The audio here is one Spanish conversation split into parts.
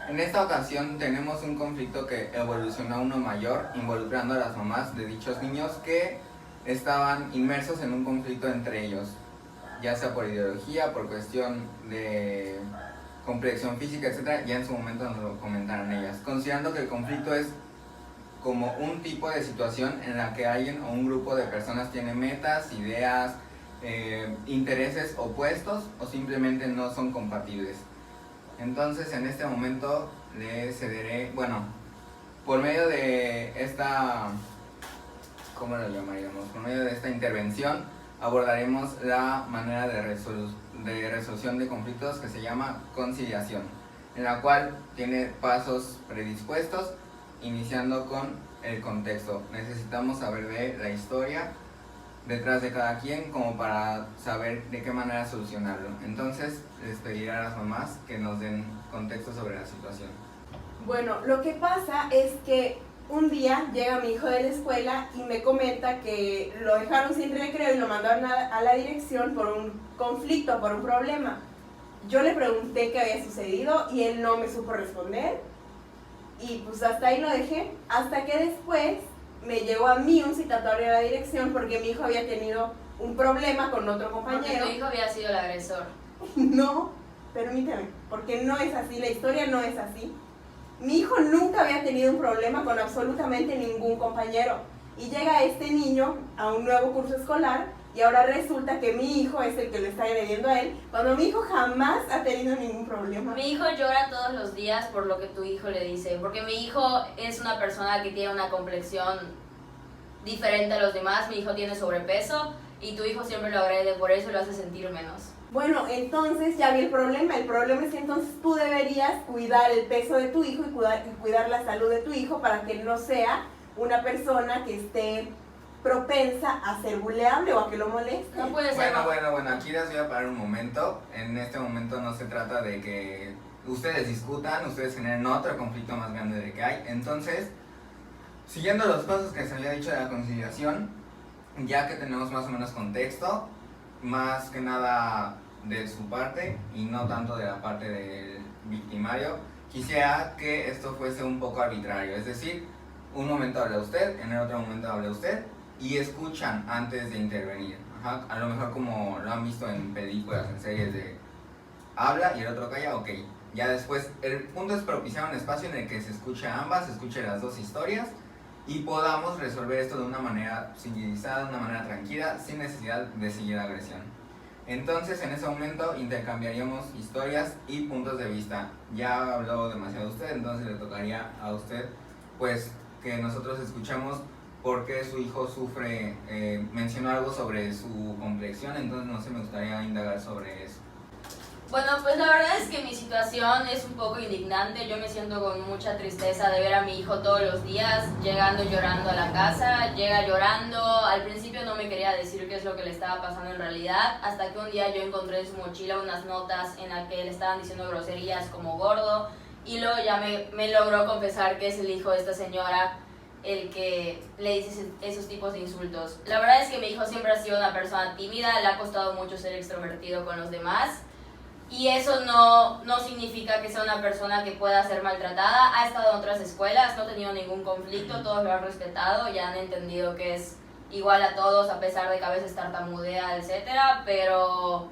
En esta ocasión tenemos un conflicto que evolucionó a uno mayor, involucrando a las mamás de dichos niños que estaban inmersos en un conflicto entre ellos, ya sea por ideología, por cuestión de complexión física, etc. Ya en su momento nos lo comentarán ellas. Considerando que el conflicto es como un tipo de situación en la que alguien o un grupo de personas tiene metas, ideas, intereses opuestos o simplemente no son compatibles. Entonces en este momento le cederé, bueno, por medio de esta, ¿cómo lo llamaríamos? Por medio de esta intervención abordaremos la manera de resolución de conflictos que se llama conciliación, en la cual tiene pasos predispuestos, iniciando con el contexto. Necesitamos saber de la historia detrás de cada quien como para saber de qué manera solucionarlo. Entonces les pediré a las mamás que nos den contexto sobre la situación. Bueno, lo que pasa es que un día llega mi hijo de la escuela y me comenta que lo dejaron sin recreo y lo mandaron a la dirección por un conflicto, por un problema. Yo le pregunté qué había sucedido y él no me supo responder y pues hasta ahí lo dejé, hasta que después me llegó a mí un citatorio a la dirección porque mi hijo había tenido un problema con otro compañero. Porque tu hijo había sido el agresor. No, permíteme, porque no es así, la historia no es así. Mi hijo nunca había tenido un problema con absolutamente ningún compañero y llega este niño a un nuevo curso escolar y ahora resulta que mi hijo es el que le está agrediendo a él, cuando mi hijo jamás ha tenido ningún problema. Mi hijo llora todos los días por lo que tu hijo le dice, porque mi hijo es una persona que tiene una complexión diferente a los demás. Mi hijo tiene sobrepeso y tu hijo siempre lo agrede, por eso lo hace sentir menos. Bueno, entonces ya vi el problema es que entonces tú deberías cuidar el peso de tu hijo y cuidar la salud de tu hijo para que no sea una persona que esté propensa a ser buleable o a que lo moleste. No puede ser. Bueno, aquí les voy a parar un momento. En este momento no se trata de que ustedes discutan, ustedes generen otro conflicto más grande del que hay. Entonces, siguiendo los pasos que se había dicho de la conciliación, ya que tenemos más o menos contexto, más que nada de su parte y no tanto de la parte del victimario, quisiera que esto fuese un poco arbitrario, es decir, un momento habla usted, en el otro momento habla usted y escuchan antes de intervenir. Ajá, a lo mejor como lo han visto en películas, en series de habla y el otro calla, ok. Ya después, el punto es propiciar un espacio en el que se escuche a ambas, se escuche las dos historias y podamos resolver esto de una manera civilizada, de una manera tranquila, sin necesidad de seguir la agresión. Entonces, en ese momento intercambiaríamos historias y puntos de vista. Ya habló demasiado usted, entonces le tocaría a usted, pues, que nosotros escuchemos por qué su hijo sufre, mencionó algo sobre su complexión, entonces no sé, me gustaría indagar sobre eso. Bueno, pues la verdad es que mi situación es un poco indignante. Yo me siento con mucha tristeza de ver a mi hijo todos los días llegando llorando a la casa. Llega llorando, al principio no me quería decir qué es lo que le estaba pasando en realidad, hasta que un día yo encontré en su mochila unas notas en las que le estaban diciendo groserías como gordo, y luego ya me logró confesar que es el hijo de esta señora el que le dice esos tipos de insultos. La verdad es que mi hijo siempre ha sido una persona tímida, le ha costado mucho ser extrovertido con los demás. Y eso no significa que sea una persona que pueda ser maltratada. Ha estado en otras escuelas, no ha tenido ningún conflicto, todos lo han respetado y han entendido que es igual a todos, a pesar de que a veces tartamudea, etc. Pero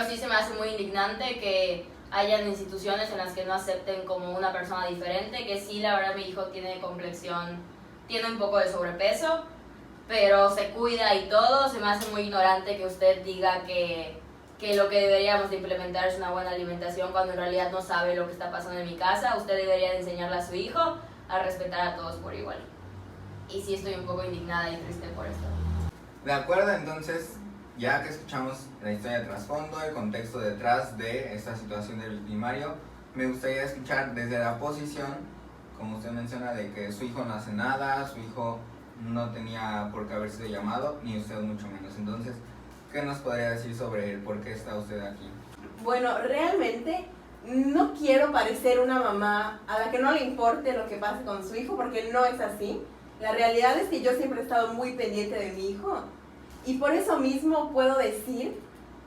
sí se me hace muy indignante que hayan instituciones en las que no acepten como una persona diferente, que sí, la verdad mi hijo tiene complexión, tiene un poco de sobrepeso, pero se cuida y todo. Se me hace muy ignorante que usted diga que lo que deberíamos de implementar es una buena alimentación cuando en realidad no sabe lo que está pasando en mi casa. Usted debería de enseñarle a su hijo a respetar a todos por igual. Y sí estoy un poco indignada y triste por esto. De acuerdo, entonces, ya que escuchamos la historia de trasfondo, el contexto detrás de esta situación del victimario, me gustaría escuchar desde la posición, como usted menciona, de que su hijo no hace nada, su hijo no tenía por qué haber sido llamado, ni usted mucho menos. Entonces, ¿qué nos podría decir sobre el por qué está usted aquí? Bueno, realmente no quiero parecer una mamá a la que no le importe lo que pase con su hijo, porque no es así. La realidad es que yo siempre he estado muy pendiente de mi hijo y por eso mismo puedo decir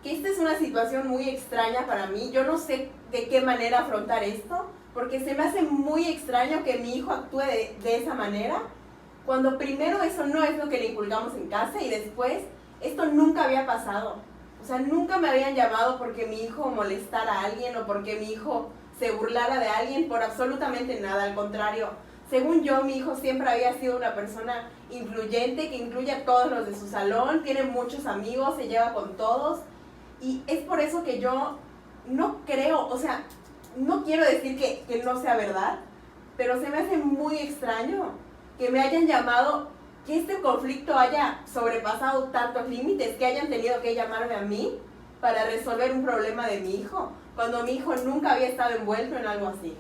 que esta es una situación muy extraña para mí. Yo no sé de qué manera afrontar esto, porque se me hace muy extraño que mi hijo actúe de esa manera, cuando primero eso no es lo que le inculcamos en casa y después esto nunca había pasado. O sea, nunca me habían llamado porque mi hijo molestara a alguien o porque mi hijo se burlara de alguien por absolutamente nada, al contrario. Según yo, mi hijo siempre había sido una persona influyente, que incluye a todos los de su salón, tiene muchos amigos, se lleva con todos. Y es por eso que yo no creo, o sea, no quiero decir que no sea verdad, pero se me hace muy extraño que me hayan llamado, que este conflicto haya sobrepasado tantos límites, que hayan tenido que llamarme a mí para resolver un problema de mi hijo, cuando mi hijo nunca había estado envuelto en algo así.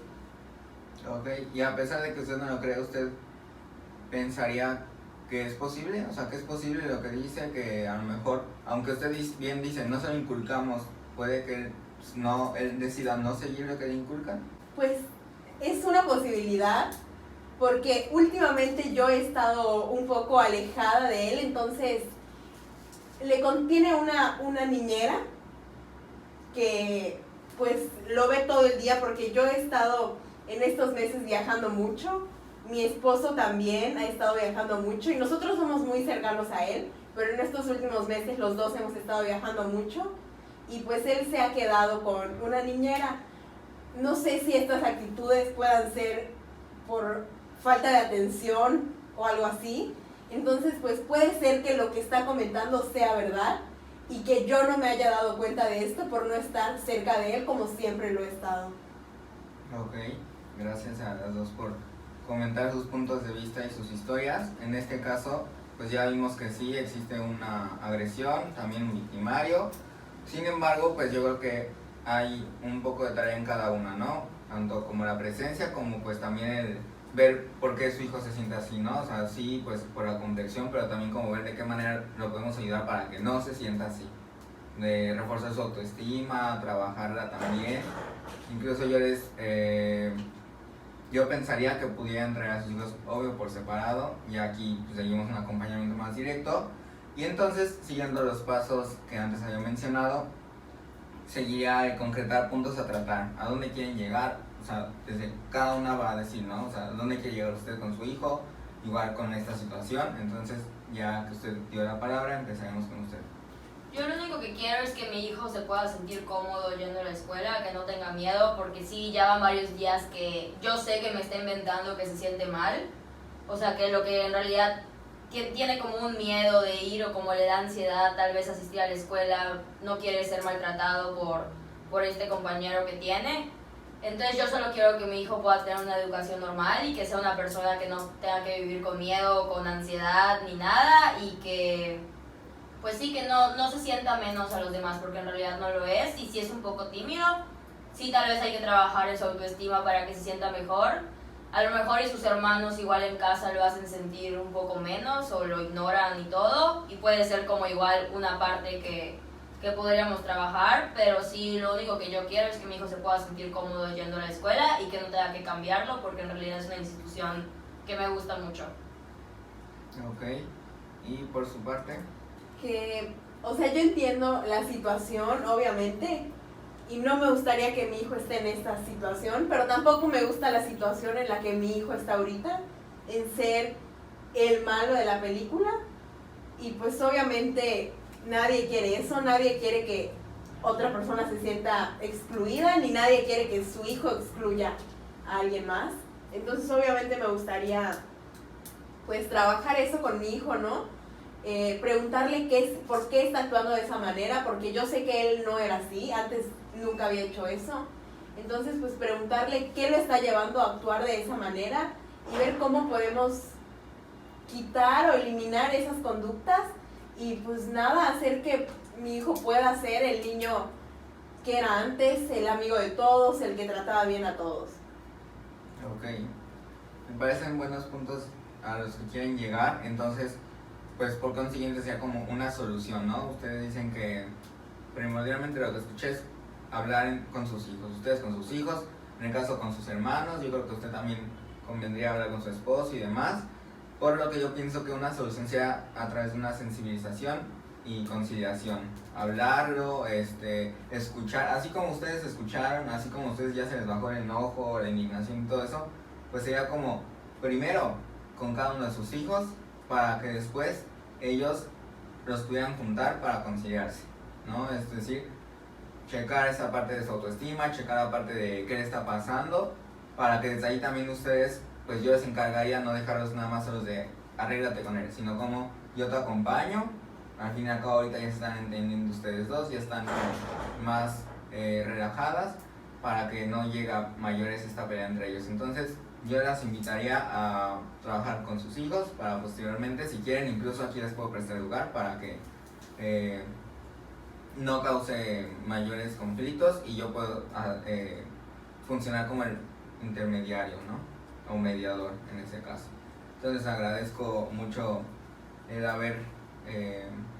Ok, y a pesar de que usted no lo cree, ¿usted pensaría que es posible? O sea, que es posible lo que dice, que a lo mejor, aunque usted bien dice, no se lo inculcamos, puede que no, él decida no seguir lo que le inculcan. Pues es una posibilidad, porque últimamente yo he estado un poco alejada de él, entonces le contiene una niñera que pues lo ve todo el día, porque yo he estado en estos meses viajando mucho, mi esposo también ha estado viajando mucho y nosotros somos muy cercanos a él, pero en estos últimos meses los dos hemos estado viajando mucho y pues él se ha quedado con una niñera. No sé si estas actitudes puedan ser por falta de atención o algo así, entonces pues puede ser que lo que está comentando sea verdad y que yo no me haya dado cuenta de esto por no estar cerca de él como siempre lo he estado. Ok, gracias a las dos por comentar sus puntos de vista y sus historias. En este caso, pues ya vimos que sí existe una agresión, también un victimario. Sin embargo, pues yo creo que hay un poco de tarea en cada una, ¿no? Tanto como la presencia, como pues también el ver por qué su hijo se siente así, ¿no? O sea, sí, pues por la contención, pero también como ver de qué manera lo podemos ayudar para que no se sienta así. De reforzar su autoestima, trabajarla también. Incluso yo pensaría que pudieran traer a sus hijos, obvio, por separado, y aquí pues, seguimos un acompañamiento más directo. Y entonces, siguiendo los pasos que antes había mencionado, seguiría el concretar puntos a tratar, a dónde quieren llegar, o sea, desde cada una va a decir, ¿no? O sea, dónde quiere llegar usted con su hijo, igual con esta situación. Entonces, ya que usted dio la palabra, empezaremos con usted. Yo lo único que quiero es que mi hijo se pueda sentir cómodo yendo a la escuela, que no tenga miedo, porque sí, ya van varios días que yo sé que me está inventando que se siente mal. O sea, que lo que en realidad tiene como un miedo de ir o como le da ansiedad tal vez asistir a la escuela, no quiere ser maltratado por este compañero que tiene. Entonces yo solo quiero que mi hijo pueda tener una educación normal y que sea una persona que no tenga que vivir con miedo, con ansiedad ni nada, y que pues sí, que no se sienta menos a los demás, porque en realidad no lo es, y si es un poco tímido, sí tal vez hay que trabajar en su autoestima para que se sienta mejor. A lo mejor y sus hermanos igual en casa lo hacen sentir un poco menos o lo ignoran y todo, y puede ser como igual una parte que podríamos trabajar, pero sí, lo único que yo quiero es que mi hijo se pueda sentir cómodo yendo a la escuela y que no tenga que cambiarlo, porque en realidad es una institución que me gusta mucho. Ok, y por su parte. Que, o sea, yo entiendo la situación, obviamente, y no me gustaría que mi hijo esté en esta situación, pero tampoco me gusta la situación en la que mi hijo está ahorita, en ser el malo de la película, y pues obviamente nadie quiere eso, nadie quiere que otra persona se sienta excluida, ni nadie quiere que su hijo excluya a alguien más. Entonces obviamente me gustaría pues trabajar eso con mi hijo, ¿no? Preguntarle por qué está actuando de esa manera, porque yo sé que él no era así, antes nunca había hecho eso. Entonces pues preguntarle qué lo está llevando a actuar de esa manera y ver cómo podemos quitar o eliminar esas conductas y pues nada, hacer que mi hijo pueda ser el niño que era antes, el amigo de todos, el que trataba bien a todos. Ok, me parecen buenos puntos a los que quieren llegar. Entonces, pues por consiguiente sea como una solución, ¿no? Ustedes dicen que primordialmente lo que escuché es hablar con sus hijos, ustedes con sus hijos, en el caso con sus hermanos. Yo creo que usted también convendría hablar con su esposo y demás, por lo que yo pienso que una solución sea a través de una sensibilización y conciliación. Hablarlo, escuchar, así como ustedes escucharon, así como a ustedes ya se les bajó el enojo, la indignación y todo eso, pues sería como primero con cada uno de sus hijos para que después ellos los pudieran juntar para conciliarse, ¿no? Es decir, checar esa parte de su autoestima, checar la parte de qué le está pasando, para que desde ahí también ustedes, pues yo les encargaría no dejarlos nada más solos de arréglate con él, sino como yo te acompaño. Al fin y al cabo ahorita ya se están entendiendo ustedes dos, ya están más relajadas para que no llegue a mayores esta pelea entre ellos. Entonces yo las invitaría a trabajar con sus hijos para posteriormente, si quieren, incluso aquí les puedo prestar el lugar para que no cause mayores conflictos y yo puedo funcionar como el intermediario, ¿no? O mediador en ese caso. Entonces agradezco mucho el haber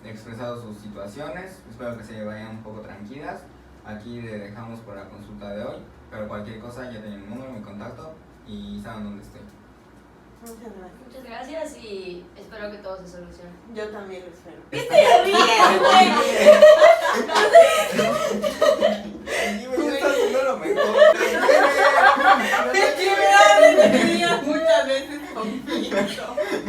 expresado sus situaciones, espero que se vayan un poco tranquilas. Aquí le dejamos por la consulta de hoy, pero cualquier cosa ya tienen mi número, mi contacto y saben dónde estoy. Muchas gracias. Muchas gracias y espero que todo se solucione. Yo también lo espero. Está bien, güey.